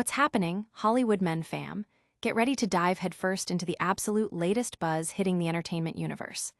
What's happening, Hollywood men fam? Get ready to dive headfirst into the absolute latest buzz hitting the entertainment universe.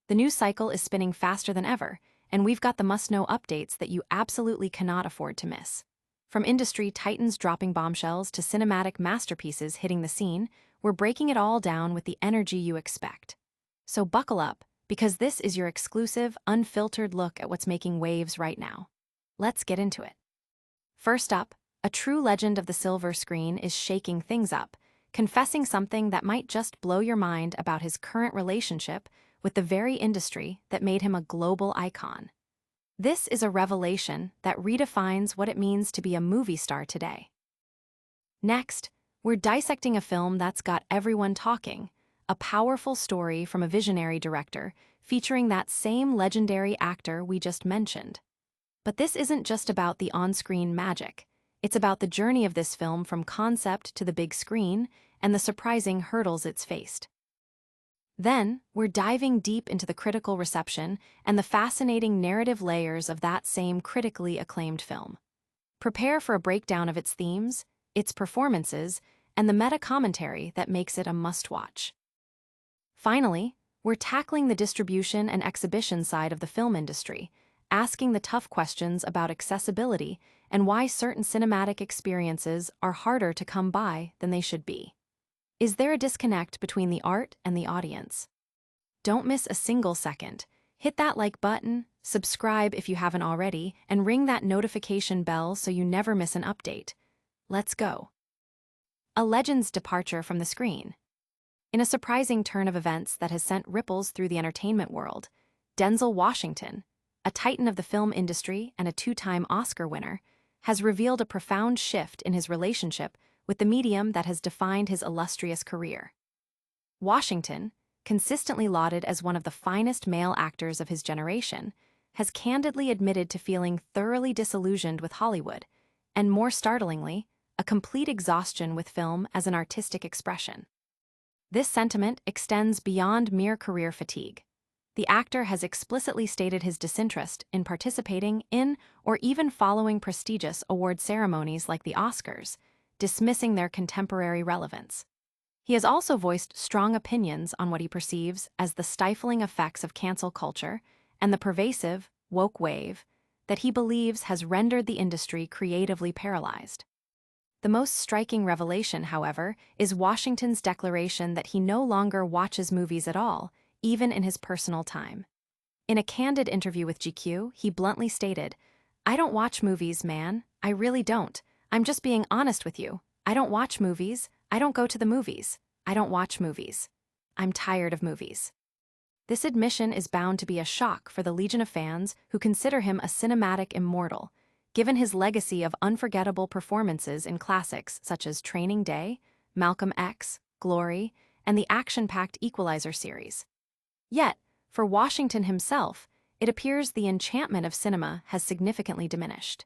The news cycle is spinning faster than ever, and we've got the must-know updates that you absolutely cannot afford to miss. From industry titans dropping bombshells to cinematic masterpieces hitting the scene, we're breaking it all down with the energy you expect. So buckle up, because this is your exclusive, unfiltered look at what's making waves right now. Let's get into it. First up, a true legend of the silver screen is shaking things up, confessing something that might just blow your mind about his current relationship with the very industry that made him a global icon. This is a revelation that redefines what it means to be a movie star today. Next, we're dissecting a film that's got everyone talking, a powerful story from a visionary director featuring that same legendary actor we just mentioned. But this isn't just about the on-screen magic. It's about the journey of this film from concept to the big screen and the surprising hurdles it's faced. Then, we're diving deep into the critical reception and the fascinating narrative layers of that same critically acclaimed film. Prepare for a breakdown of its themes, its performances, and the meta-commentary that makes it a must-watch. Finally, we're tackling the distribution and exhibition side of the film industry, asking the tough questions about accessibility and why certain cinematic experiences are harder to come by than they should be. Is there a disconnect between the art and the audience? Don't miss a single second. Hit that like button, subscribe if you haven't already, and ring that notification bell so you never miss an update. Let's go. A legend's departure from the screen. In a surprising turn of events that has sent ripples through the entertainment world, Denzel Washington, a titan of the film industry and a two-time Oscar winner, has revealed a profound shift in his relationship with the medium that has defined his illustrious career. Washington, consistently lauded as one of the finest male actors of his generation, has candidly admitted to feeling thoroughly disillusioned with Hollywood, and more startlingly, a complete exhaustion with film as an artistic expression. This sentiment extends beyond mere career fatigue. The actor has explicitly stated his disinterest in participating in or even following prestigious award ceremonies like the Oscars, dismissing their contemporary relevance. He has also voiced strong opinions on what he perceives as the stifling effects of cancel culture and the pervasive, woke wave that he believes has rendered the industry creatively paralyzed. The most striking revelation, however, is Washington's declaration that he no longer watches movies at all, even in his personal time. In a candid interview with GQ, he bluntly stated, "I don't watch movies, man. I really don't. I'm just being honest with you. I don't watch movies. I don't go to the movies. I don't watch movies. I'm tired of movies." This admission is bound to be a shock for the legion of fans who consider him a cinematic immortal, given his legacy of unforgettable performances in classics such as Training Day, Malcolm X, Glory, and the action-packed Equalizer series. Yet, for Washington himself, it appears the enchantment of cinema has significantly diminished.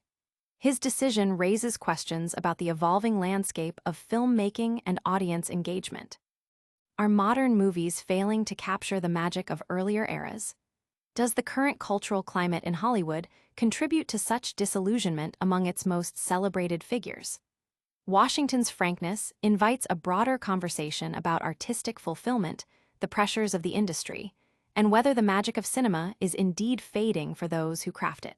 His decision raises questions about the evolving landscape of filmmaking and audience engagement. Are modern movies failing to capture the magic of earlier eras? Does the current cultural climate in Hollywood contribute to such disillusionment among its most celebrated figures? Washington's frankness invites a broader conversation about artistic fulfillment, the pressures of the industry, and whether the magic of cinema is indeed fading for those who craft it.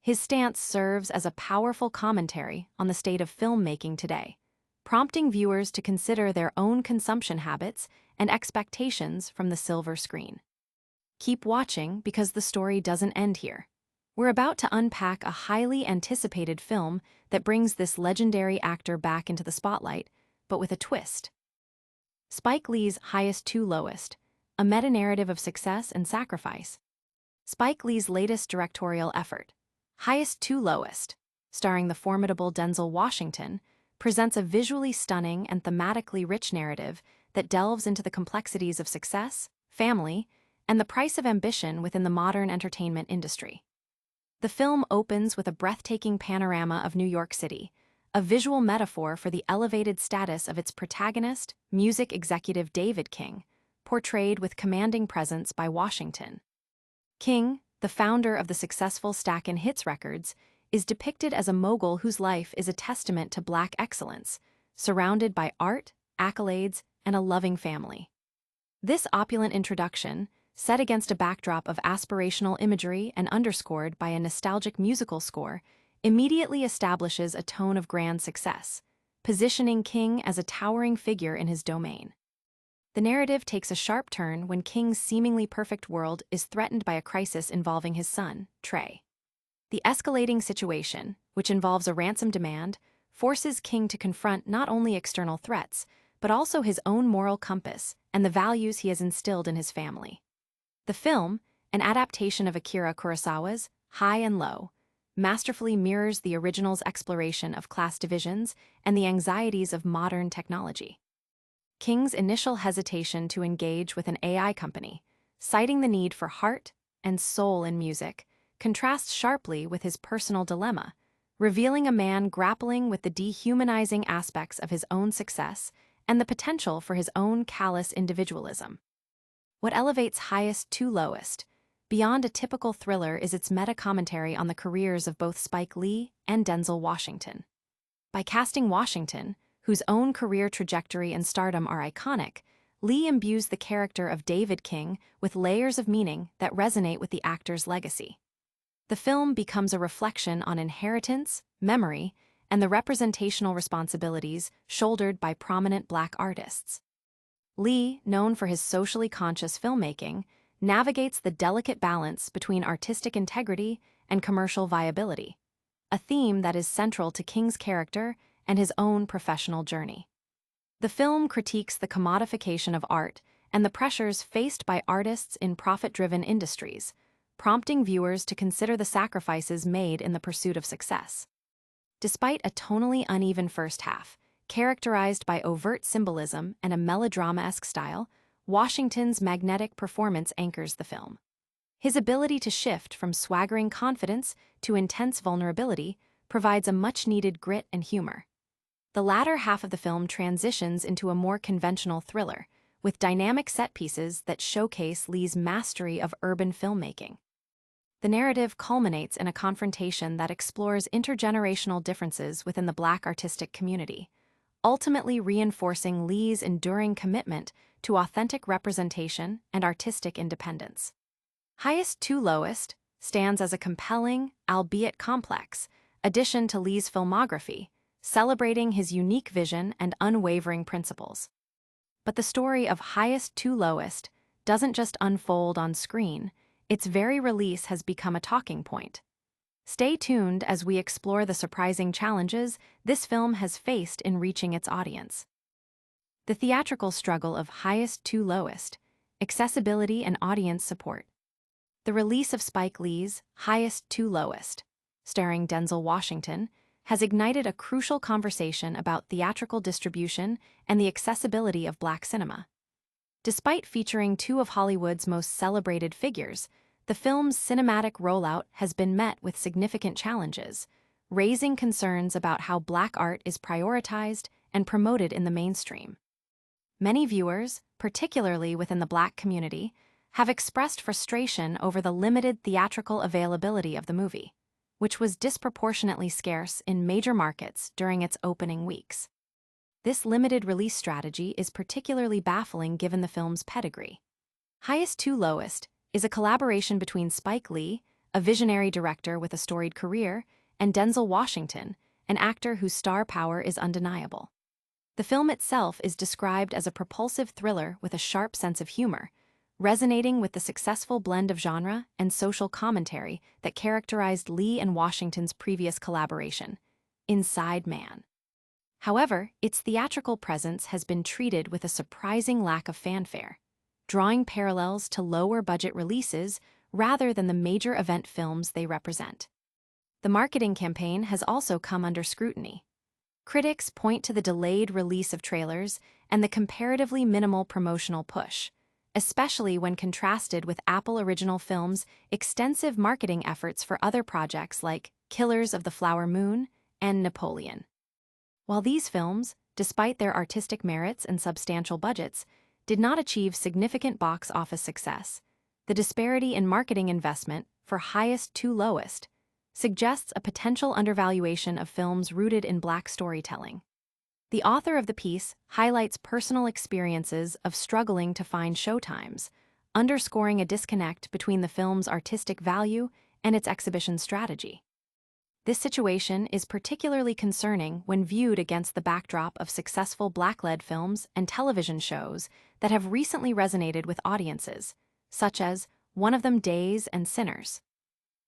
His stance serves as a powerful commentary on the state of filmmaking today, prompting viewers to consider their own consumption habits and expectations from the silver screen. Keep watching because the story doesn't end here. We're about to unpack a highly anticipated film that brings this legendary actor back into the spotlight, but with a twist. Spike Lee's Highest to Lowest, a meta-narrative of success and sacrifice. Spike Lee's latest directorial effort, Highest to Lowest, starring the formidable Denzel Washington, presents a visually stunning and thematically rich narrative that delves into the complexities of success, family, and the price of ambition within the modern entertainment industry. The film opens with a breathtaking panorama of New York City, a visual metaphor for the elevated status of its protagonist, music executive David King, portrayed with commanding presence by Washington. King, the founder of the successful Stack and Hits Records, is depicted as a mogul whose life is a testament to Black excellence, surrounded by art, accolades, and a loving family. This opulent introduction, set against a backdrop of aspirational imagery and underscored by a nostalgic musical score, immediately establishes a tone of grand success, positioning King as a towering figure in his domain. The narrative takes a sharp turn when King's seemingly perfect world is threatened by a crisis involving his son, Trey. The escalating situation, which involves a ransom demand, forces King to confront not only external threats, but also his own moral compass and the values he has instilled in his family. The film, an adaptation of Akira Kurosawa's High and Low, masterfully mirrors the original's exploration of class divisions and the anxieties of modern technology. King's initial hesitation to engage with an AI company, citing the need for heart and soul in music, contrasts sharply with his personal dilemma, revealing a man grappling with the dehumanizing aspects of his own success and the potential for his own callous individualism. What elevates Highest to Lowest beyond a typical thriller is its meta-commentary on the careers of both Spike Lee and Denzel Washington. By casting Washington, whose own career trajectory and stardom are iconic, Lee imbues the character of David King with layers of meaning that resonate with the actor's legacy. The film becomes a reflection on inheritance, memory, and the representational responsibilities shouldered by prominent Black artists. Lee, known for his socially conscious filmmaking, navigates the delicate balance between artistic integrity and commercial viability, a theme that is central to King's character and his own professional journey. The film critiques the commodification of art and the pressures faced by artists in profit-driven industries, prompting viewers to consider the sacrifices made in the pursuit of success. Despite a tonally uneven first half, characterized by overt symbolism and a melodrama-esque style, Washington's magnetic performance anchors the film. His ability to shift from swaggering confidence to intense vulnerability provides a much-needed grit and humor. The latter half of the film transitions into a more conventional thriller, with dynamic set pieces that showcase Lee's mastery of urban filmmaking. The narrative culminates in a confrontation that explores intergenerational differences within the Black artistic community, ultimately reinforcing Lee's enduring commitment to authentic representation and artistic independence. Highest to Lowest stands as a compelling, albeit complex, addition to Lee's filmography, celebrating his unique vision and unwavering principles. But the story of Highest to Lowest doesn't just unfold on screen, its very release has become a talking point. Stay tuned as we explore the surprising challenges this film has faced in reaching its audience. The theatrical struggle of Highest to Lowest, accessibility and audience support. The release of Spike Lee's Highest to Lowest, starring Denzel Washington, has ignited a crucial conversation about theatrical distribution and the accessibility of Black cinema. Despite featuring two of Hollywood's most celebrated figures, the film's cinematic rollout has been met with significant challenges, raising concerns about how Black art is prioritized and promoted in the mainstream. Many viewers, particularly within the Black community, have expressed frustration over the limited theatrical availability of the movie, which was disproportionately scarce in major markets during its opening weeks. This limited release strategy is particularly baffling given the film's pedigree. Highest to Lowest is a collaboration between Spike Lee, a visionary director with a storied career, and Denzel Washington, an actor whose star power is undeniable. The film itself is described as a propulsive thriller with a sharp sense of humor, resonating with the successful blend of genre and social commentary that characterized Lee and Washington's previous collaboration, Inside Man. However, its theatrical presence has been treated with a surprising lack of fanfare, drawing parallels to lower-budget releases rather than the major event films they represent. The marketing campaign has also come under scrutiny. Critics point to the delayed release of trailers and the comparatively minimal promotional push, especially when contrasted with Apple Original Films' extensive marketing efforts for other projects like Killers of the Flower Moon and Napoleon. While these films, despite their artistic merits and substantial budgets, did not achieve significant box office success, the disparity in marketing investment for Highest to Lowest suggests a potential undervaluation of films rooted in Black storytelling. The author of the piece highlights personal experiences of struggling to find showtimes, underscoring a disconnect between the film's artistic value and its exhibition strategy. This situation is particularly concerning when viewed against the backdrop of successful Black-led films and television shows that have recently resonated with audiences, such as One of Them Days and Sinners.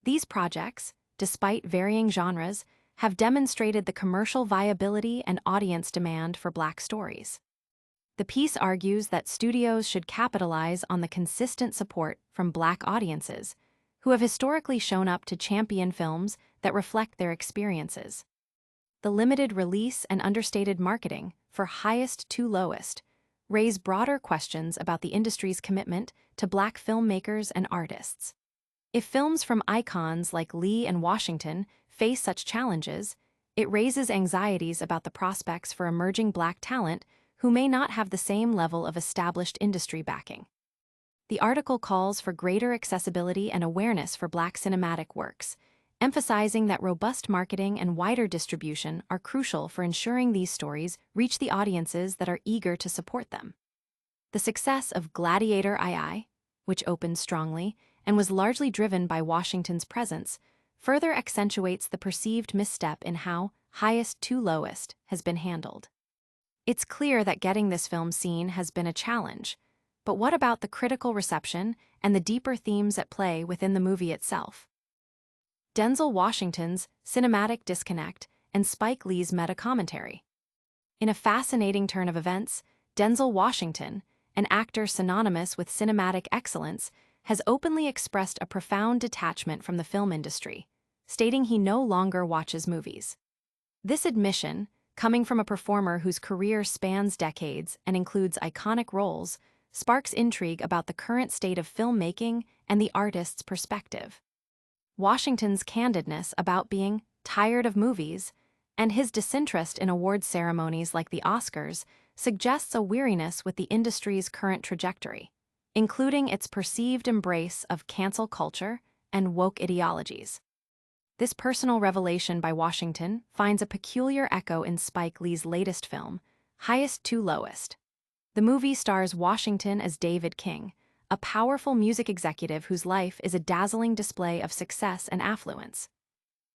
These projects, despite varying genres, have demonstrated the commercial viability and audience demand for Black stories. The piece argues that studios should capitalize on the consistent support from Black audiences, who have historically shown up to champion films that reflect their experiences. The limited release and understated marketing for Highest to Lowest raise broader questions about the industry's commitment to Black filmmakers and artists. If films from icons like Lee and Washington face such challenges, it raises anxieties about the prospects for emerging Black talent who may not have the same level of established industry backing. The article calls for greater accessibility and awareness for Black cinematic works, emphasizing that robust marketing and wider distribution are crucial for ensuring these stories reach the audiences that are eager to support them. The success of Gladiator II, which opened strongly and was largely driven by Washington's presence, further accentuates the perceived misstep in how Highest to Lowest has been handled. It's clear that getting this film seen has been a challenge, but what about the critical reception and the deeper themes at play within the movie itself? Denzel Washington's cinematic disconnect and Spike Lee's meta-commentary. In a fascinating turn of events, Denzel Washington, an actor synonymous with cinematic excellence, has openly expressed a profound detachment from the film industry, stating he no longer watches movies. This admission, coming from a performer whose career spans decades and includes iconic roles, sparks intrigue about the current state of filmmaking and the artist's perspective. Washington's candidness about being tired of movies and his disinterest in award ceremonies like the Oscars suggests a weariness with the industry's current trajectory, including its perceived embrace of cancel culture and woke ideologies. This personal revelation by Washington finds a peculiar echo in Spike Lee's latest film, Highest to Lowest. The movie stars Washington as David King, a powerful music executive whose life is a dazzling display of success and affluence.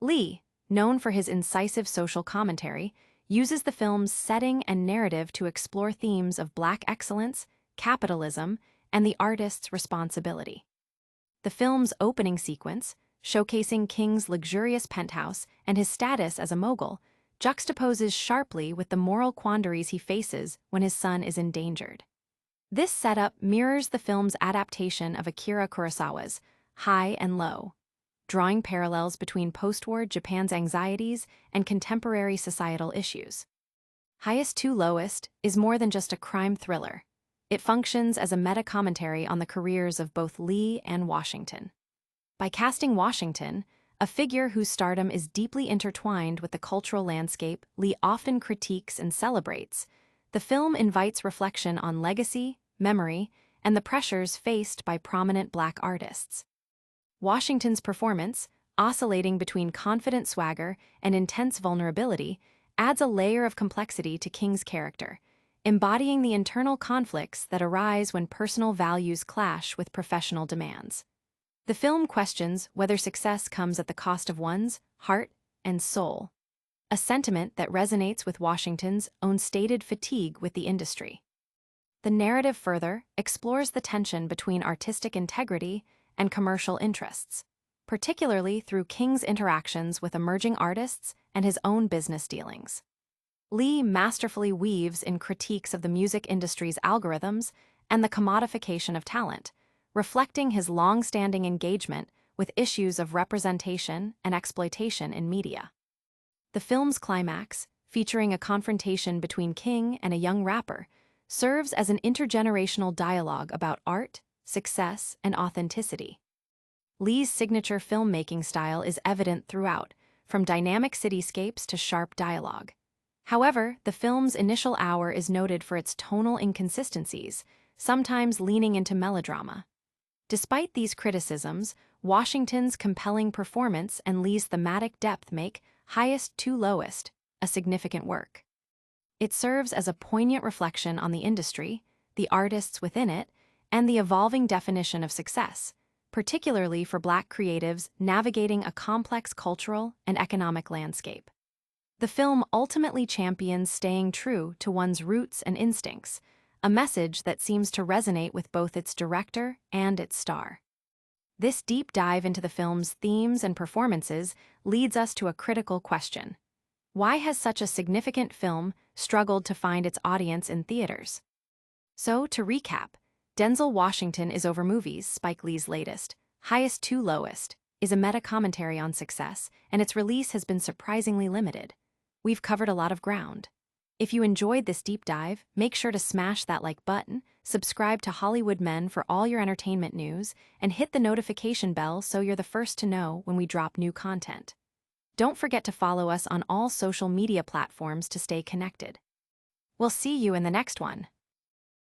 Lee, known for his incisive social commentary, uses the film's setting and narrative to explore themes of Black excellence, capitalism, and the artist's responsibility. The film's opening sequence, showcasing King's luxurious penthouse and his status as a mogul, juxtaposes sharply with the moral quandaries he faces when his son is endangered. This setup mirrors the film's adaptation of Akira Kurosawa's High and Low, drawing parallels between post-war Japan's anxieties and contemporary societal issues. Highest to Lowest is more than just a crime thriller. It functions as a meta-commentary on the careers of both Lee and Washington. By casting Washington, a figure whose stardom is deeply intertwined with the cultural landscape Lee often critiques and celebrates, the film invites reflection on legacy, memory, and the pressures faced by prominent Black artists. Washington's performance, oscillating between confident swagger and intense vulnerability, adds a layer of complexity to King's character, embodying the internal conflicts that arise when personal values clash with professional demands. The film questions whether success comes at the cost of one's heart and soul, a sentiment that resonates with Washington's own stated fatigue with the industry. The narrative further explores the tension between artistic integrity and commercial interests, particularly through King's interactions with emerging artists and his own business dealings. Lee masterfully weaves in critiques of the music industry's algorithms and the commodification of talent, reflecting his long-standing engagement with issues of representation and exploitation in media. The film's climax, featuring a confrontation between King and a young rapper, serves as an intergenerational dialogue about art, success, and authenticity. Lee's signature filmmaking style is evident throughout, from dynamic cityscapes to sharp dialogue. However, the film's initial hour is noted for its tonal inconsistencies, sometimes leaning into melodrama. Despite these criticisms, Washington's compelling performance and Lee's thematic depth make Highest to Lowest a significant work. It serves as a poignant reflection on the industry, the artists within it, and the evolving definition of success, particularly for Black creatives navigating a complex cultural and economic landscape. The film ultimately champions staying true to one's roots and instincts, a message that seems to resonate with both its director and its star. This deep dive into the film's themes and performances leads us to a critical question. Why has such a significant film struggled to find its audience in theaters? So, to recap, Denzel Washington is Over Movies, Spike Lee's latest, Highest to Lowest, is a meta-commentary on success, and its release has been surprisingly limited. We've covered a lot of ground. If you enjoyed this deep dive, make sure to smash that like button, subscribe to Hollywood Men for all your entertainment news, and hit the notification bell so you're the first to know when we drop new content. Don't forget to follow us on all social media platforms to stay connected. We'll see you in the next one.